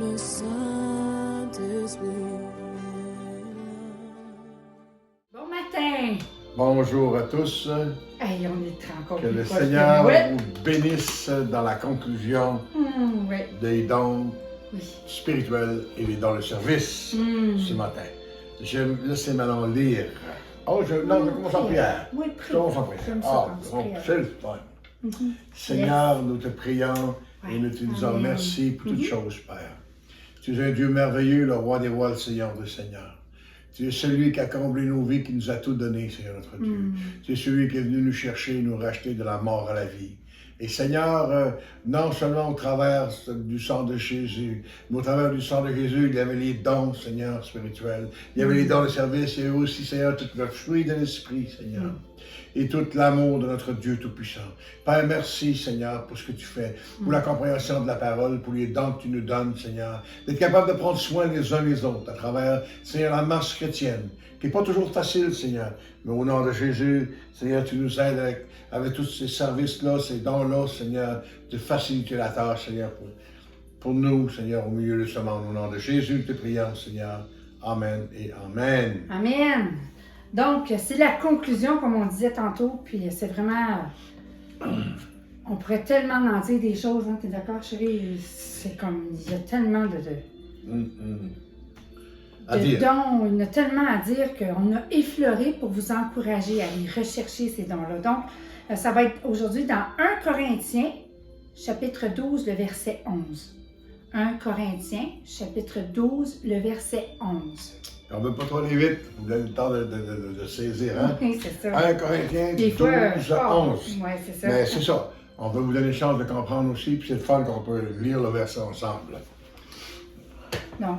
le Saint-Esprit. Bon matin! Bonjour à tous. Hey, on est encore Que plus le proche Seigneur de Noël. vous bénisse dans la conclusion Ouais. des dons Oui. spirituels et des dons de service ce matin. Je vais laisser maintenant lire. Oh, je commence en prière. Oui, Je prie. commence en prière. J'aime ça Ah, quand tu bon, pries. c'est le fun. Seigneur, nous te prions et nous te disons Amen. merci pour toutes choses, Père. Tu es un Dieu merveilleux, le roi des rois, le Seigneur des seigneurs. Tu es celui qui a comblé nos vies, qui nous a tout donné, Seigneur notre Dieu. Tu es celui qui est venu nous chercher et nous racheter de la mort à la vie. Et Seigneur, non seulement au travers du sang de Jésus, mais au travers du sang de Jésus, il y avait les dons, Seigneur, spirituels. Il y avait les dons de service, il y avait aussi, Seigneur, tout le fruit de l'Esprit, Seigneur. Et tout l'amour de notre Dieu Tout-Puissant. Père, merci, Seigneur, pour ce que tu fais, pour la compréhension de la parole, pour les dons que tu nous donnes, Seigneur. D'être capable de prendre soin les uns les autres à travers, Seigneur, la marche chrétienne, qui n'est pas toujours facile, Seigneur. Mais au nom de Jésus, Seigneur, tu nous aides avec tous ces services-là, ces dons-là, Seigneur, de faciliter la tâche, Seigneur, pour nous, Seigneur, au milieu de ce monde. Au nom de Jésus, te prions, Seigneur. Amen et Amen. Amen. Donc, c'est la conclusion, comme on disait tantôt, puis c'est vraiment... On pourrait tellement en dire des choses, hein, t'es d'accord, chérie? C'est comme, il y a tellement de dons, il y en a tellement à dire qu'on a effleuré pour vous encourager à aller rechercher ces dons-là. Donc, ça va être aujourd'hui dans 1 Corinthiens, chapitre 12, le verset 11. 1 Corinthiens, chapitre 12, le verset 11. On ne veut pas trop aller vite, vous avez le temps de saisir, hein? Oui, c'est ça. 1 Corinthiens 12 à 11. Oui, c'est ça. Mais c'est ça. On veut vous donner une chance de comprendre aussi, puis c'est le fun qu'on peut lire le verset ensemble. Donc,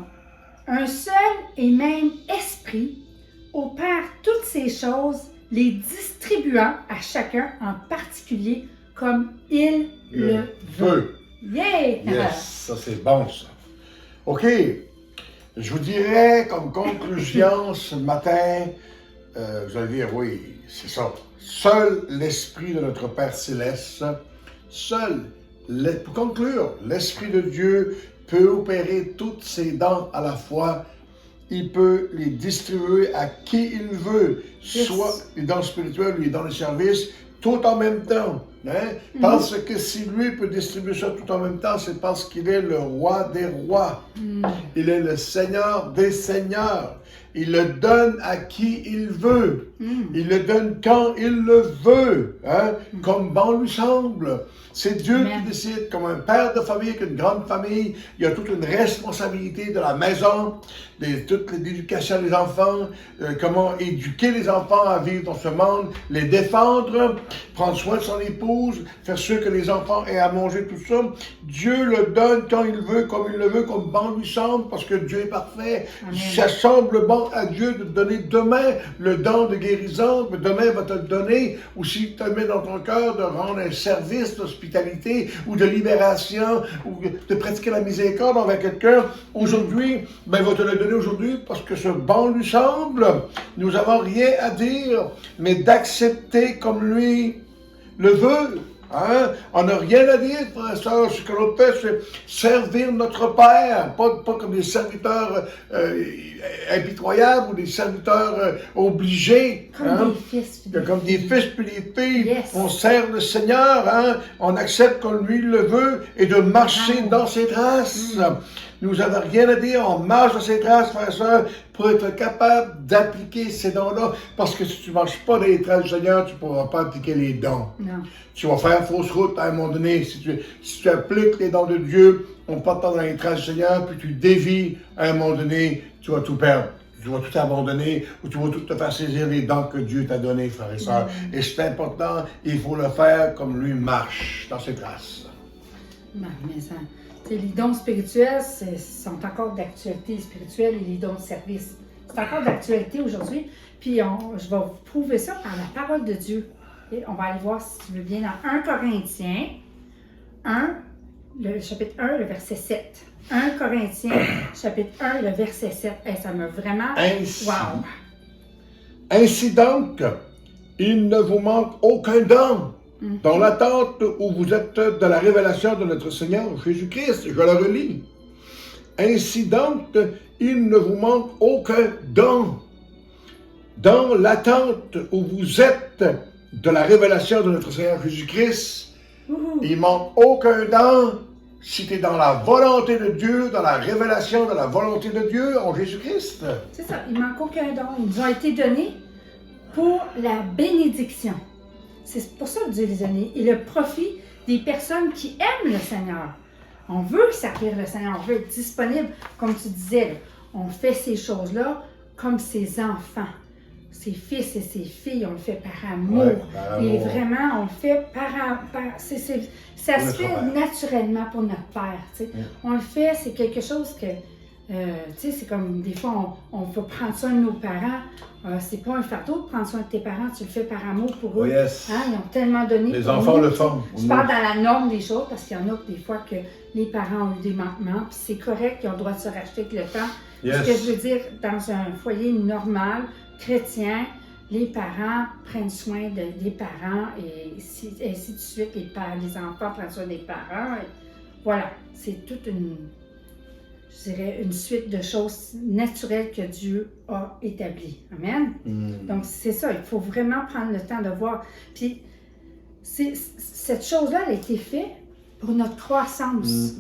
un seul et même esprit opère toutes ces choses, les distribuant à chacun en particulier comme il le veut. Yeah! Yes, ça c'est bon ça. OK. Je vous dirais comme conclusion ce matin, vous allez dire oui, c'est ça. Seul l'Esprit de notre Père Céleste, pour conclure, l'Esprit de Dieu peut opérer toutes ses dons à la fois. Il peut les distribuer à qui il veut, soit les dons spirituels ou les dons de service, tout en même temps. Hein? Parce que si lui peut distribuer ça tout en même temps, c'est parce qu'il est le roi des rois. Il est le Seigneur des seigneurs. Il le donne à qui il veut. Il le donne quand il le veut, hein? Comme bon lui semble. C'est Dieu qui décide, comme un père de famille, avec une grande famille, il y a toute une responsabilité de la maison, de toute l'éducation des enfants, comment éduquer les enfants à vivre dans ce monde, les défendre, prendre soin de son épouse, faire sûr que les enfants aient à manger, tout ça. Dieu le donne quand il veut, comme il le veut, comme bon lui semble, parce que Dieu est parfait. Amen. Ça semble bon à Dieu de te donner demain le don de guérison, mais demain va te le donner, ou s'il te met dans ton cœur de rendre un service d'hospitalité ou de libération, ou de pratiquer la miséricorde envers quelqu'un, aujourd'hui, ben, il va te le donner aujourd'hui parce que ce bon lui semble. Nous n'avons rien à dire, mais d'accepter comme lui le veut. Hein? On n'a rien à dire, frère et sœur. Ce que l'on fait, c'est servir notre Père, pas comme des serviteurs impitoyables ou des serviteurs obligés. Comme des fils. Comme des fils puis des filles. Yes. On sert le Seigneur, hein? On accepte comme lui le veut et de marcher dans ses traces. Nous n'avons rien à dire, on marche dans ses traces, frère et sœur, pour être capable d'appliquer ces dons-là. Parce que si tu ne marches pas dans les traces du Seigneur, tu ne pourras pas appliquer les dons. Non. Tu vas faire fausse route à un moment donné. Si tu appliques les dons de Dieu, on part dans les traces du Seigneur, puis tu dévies à un moment donné, tu vas tout perdre. Tu vas tout abandonner, ou tu vas tout te faire saisir les dons que Dieu t'a donnés, frère et sœur. Et c'est important, il faut le faire comme lui marche dans ses traces. Non, mais ça... Les dons spirituels sont encore d'actualité spirituelle et les dons de service. C'est encore d'actualité aujourd'hui. Puis je vais vous prouver ça par la parole de Dieu. Et on va aller voir, si tu veux bien, dans 1 Corinthiens 1, le chapitre 1, le verset 7. 1 Corinthiens, chapitre 1, le verset 7. Et ça m'a vraiment... Wow! Ainsi donc, il ne vous manque aucun don. Dans l'attente où vous êtes de la révélation de notre Seigneur Jésus-Christ, je le relis. Ainsi donc, il ne vous manque aucun don. Dans l'attente où vous êtes de la révélation de notre Seigneur Jésus-Christ, il ne manque aucun don si tu es dans la volonté de Dieu, dans la révélation de la volonté de Dieu en Jésus-Christ. C'est ça, il ne manque aucun don. Ils nous ont été donnés pour la bénédiction. C'est pour ça que Dieu les a donnés. Et le profit des personnes qui aiment le Seigneur. On veut servir le Seigneur, on veut être disponible, comme tu disais. Là, on fait ces choses-là comme ses enfants. Ses fils et ses filles, on le fait par amour. Ouais, par amour. Et vraiment, on le fait ça se fait naturellement pour notre Père. Tu sais. On le fait, c'est quelque chose que, tu sais, c'est comme des fois, on veut prendre soin de nos parents. C'est pas un fardeau de prendre soin de tes parents, tu le fais par amour pour eux. Oh yes. Hein, ils ont tellement donné. Les pour enfants nous. le font. Je parle dans la norme des choses, parce qu'il y en a des fois que les parents ont eu des manquements, puis c'est correct, ils ont le droit de se racheter avec le temps. Yes. Ce que je veux dire, dans un foyer normal, chrétien, les parents prennent soin des parents et ainsi de suite. Les enfants prennent soin des parents. Et voilà, c'est toute je dirais, une suite de choses naturelles que Dieu a établies. Amen? Donc, c'est ça, il faut vraiment prendre le temps de voir. Puis, cette chose-là, elle a été faite pour notre croissance.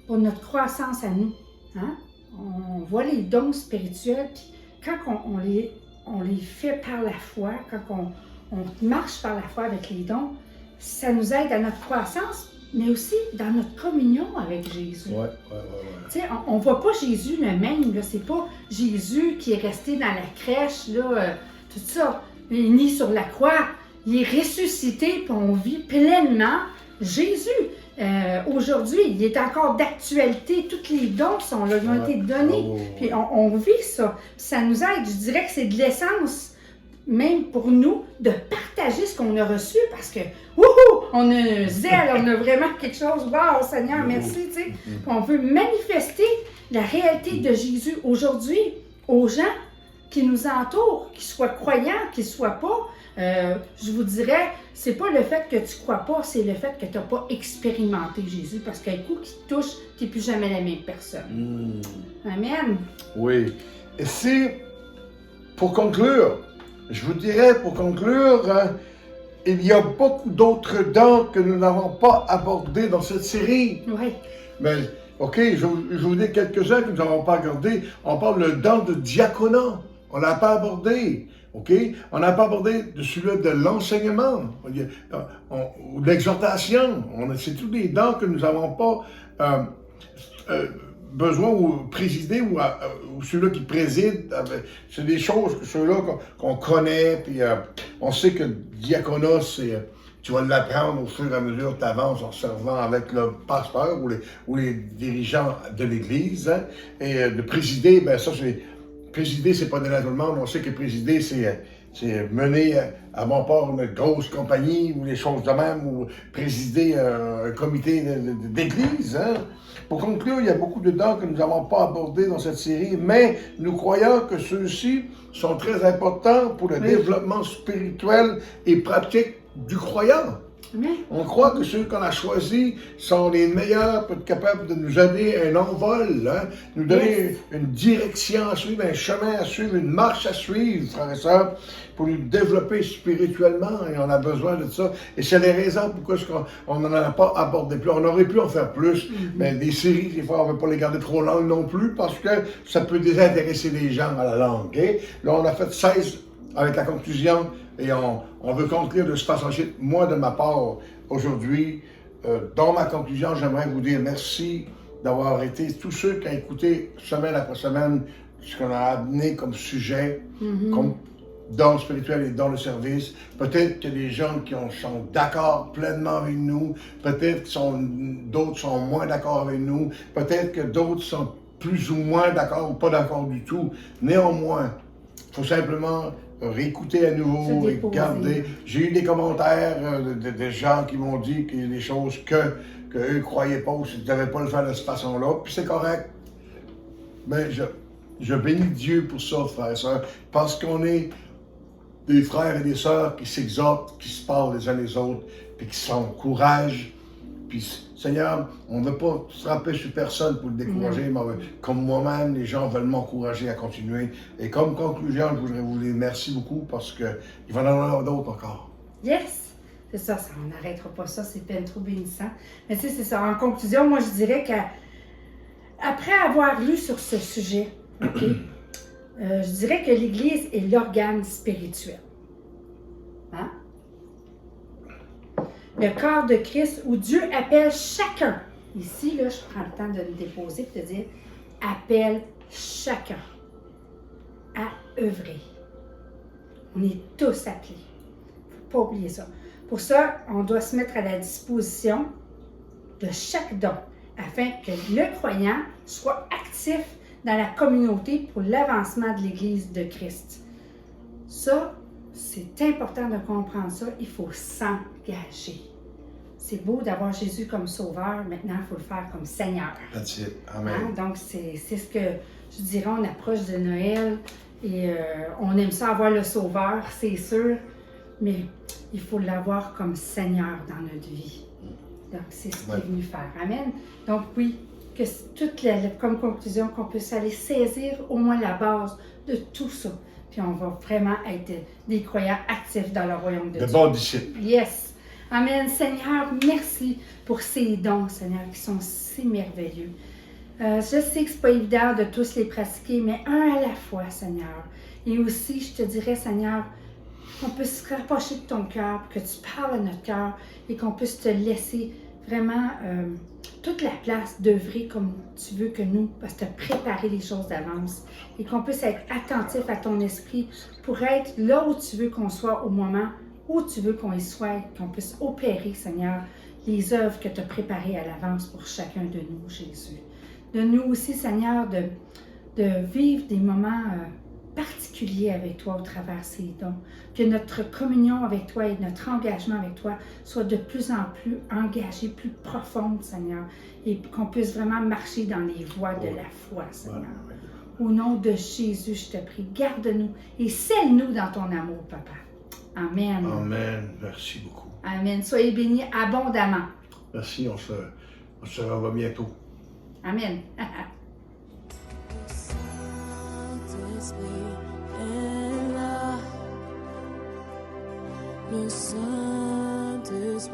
Pour notre croissance à nous. Hein? On voit les dons spirituels, puis quand on les fait par la foi, quand on marche par la foi avec les dons, ça nous aide à notre croissance, mais aussi dans notre communion avec Jésus. Ouais. Tu sais, on ne voit pas Jésus le même, là. C'est pas Jésus qui est resté dans la crèche, là, tout ça, ni sur la croix. Il est ressuscité, puis on vit pleinement Jésus. Aujourd'hui, il est encore d'actualité. Tous les dons sont là, ils ont été donnés. Puis on vit ça. Ça nous aide. Je dirais que c'est de l'essence, même pour nous, de partager ce qu'on a reçu parce que, wouhou, on a un zèle, on a vraiment quelque chose. Wow, Seigneur, merci. Tu sais. On veut manifester la réalité de Jésus aujourd'hui aux gens qui nous entourent, qu'ils soient croyants, qu'ils ne soient pas. Je vous dirais, c'est pas le fait que tu crois pas, c'est le fait que tu n'as pas expérimenté Jésus, parce qu'un coup qui te touche, tu n'es plus jamais la même personne. Amen. Oui. Et si, pour conclure, je vous dirais, il y a beaucoup d'autres dons que nous n'avons pas abordés dans cette série. Oui. Mais, OK, je vous dis quelques-uns que nous n'avons pas abordés. On parle le don de diaconat. On ne l'a pas abordé. OK? On n'a pas abordé celui de l'enseignement ou de l'exhortation. C'est tous des dons que nous n'avons pas besoin ou présider ou celui-là qui préside. C'est des choses, ceux-là qu'on connaît. Puis on sait que le diaconat, tu vas l'apprendre au fur et à mesure que tu avances en servant avec le pasteur ou les dirigeants de l'Église. Hein? Et de présider, ben ça, présider, c'est pas donné à tout le monde. On sait que présider, c'est mener à bon port une grosse compagnie ou les choses de même, ou présider un comité d'église. Hein? Pour conclure, il y a beaucoup de dons que nous n'avons pas abordés dans cette série, mais nous croyons que ceux-ci sont très importants pour le développement spirituel et pratique du croyant. On croit que ceux qu'on a choisis sont les meilleurs pour être capables de nous donner un envol, hein? Nous donner une direction à suivre, un chemin à suivre, une marche à suivre, frères et sœurs, pour nous développer spirituellement, et on a besoin de ça. Et c'est les raisons pourquoi on n'en a pas abordé plus. On aurait pu en faire plus, mais des séries, des fois, on ne veut pas les garder trop longues non plus, parce que ça peut désintéresser les gens à la langue. Okay? Là, on a fait 16 avec la conclusion, et on veut conclure de cette façon-ci. Moi, de ma part, aujourd'hui, dans ma conclusion, j'aimerais vous dire merci d'avoir été tous ceux qui ont écouté semaine après semaine ce qu'on a amené comme sujet, comme don spirituel et don de service. Peut-être que les gens qui sont d'accord pleinement avec nous, peut-être que d'autres sont moins d'accord avec nous, peut-être que d'autres sont plus ou moins d'accord ou pas d'accord du tout. Néanmoins, il faut simplement réécouter à nouveau et garder. J'ai eu des commentaires de gens qui m'ont dit qu'il y a des choses qu'eux ne croyaient pas ou qu'ils ne devaient pas le faire de cette façon-là, puis c'est correct. Mais je bénis Dieu pour ça, frères et sœurs, parce qu'on est des frères et des sœurs qui s'exhortent, qui se parlent les uns les autres, puis qui s'encouragent, Puis, Seigneur, on ne veut pas frapper sur personne pour le décourager, mais comme moi-même, les gens veulent m'encourager à continuer. Et comme conclusion, je voudrais vous dire merci beaucoup parce qu'il va y en avoir d'autres encore. Yes! C'est ça, on n'arrêtera pas ça, c'est peine trop bénissant. Mais tu sais, c'est ça. En conclusion, moi, je dirais qu'après avoir lu sur ce sujet, OK, je dirais que l'Église est l'organe spirituel. Hein? Le corps de Christ où Dieu appelle chacun. Ici, là, je prends le temps de me déposer et de dire appelle chacun à œuvrer. On est tous appelés. Il ne faut pas oublier ça. Pour ça, on doit se mettre à la disposition de chaque don afin que le croyant soit actif dans la communauté pour l'avancement de l'Église de Christ. Ça, c'est important de comprendre ça. Il faut s'engager. C'est beau d'avoir Jésus comme sauveur. Maintenant, il faut le faire comme Seigneur. That's it. Amen. Hein? Donc, c'est ce que je dirais, on approche de Noël et on aime ça avoir le sauveur, c'est sûr, mais il faut l'avoir comme Seigneur dans notre vie. Donc, c'est ce qu'il est venu faire. Amen. Donc, oui, que comme conclusion, qu'on puisse aller saisir au moins la base de tout ça. Puis on va vraiment être des croyants actifs dans le royaume de Dieu. De bons disciples. Yes. Amen. Seigneur, merci pour ces dons, Seigneur, qui sont si merveilleux. Je sais que ce n'est pas évident de tous les pratiquer, mais un à la fois, Seigneur. Et aussi, je te dirais, Seigneur, qu'on puisse se rapprocher de ton cœur, que tu parles à notre cœur et qu'on puisse te laisser vraiment toute la place d'œuvrer comme tu veux que nous, parce que tu as préparé les choses d'avance et qu'on puisse être attentif à ton esprit pour être là où tu veux qu'on soit au moment où tu veux qu'on y soit, qu'on puisse opérer, Seigneur, les œuvres que tu as préparées à l'avance pour chacun de nous, Jésus. Donne-nous aussi, Seigneur, de vivre des moments particulier avec toi au travers ces dons. Que notre communion avec toi et notre engagement avec toi soit de plus en plus engagé, plus profonde, Seigneur, et qu'on puisse vraiment marcher dans les voies de la foi, Seigneur. Au nom de Jésus, je te prie, garde-nous et scelle-nous dans ton amour, Papa. Amen. Amen. Merci beaucoup. Amen. Soyez bénis abondamment. Merci, on se revoit bientôt. Amen. Le Saint-Esprit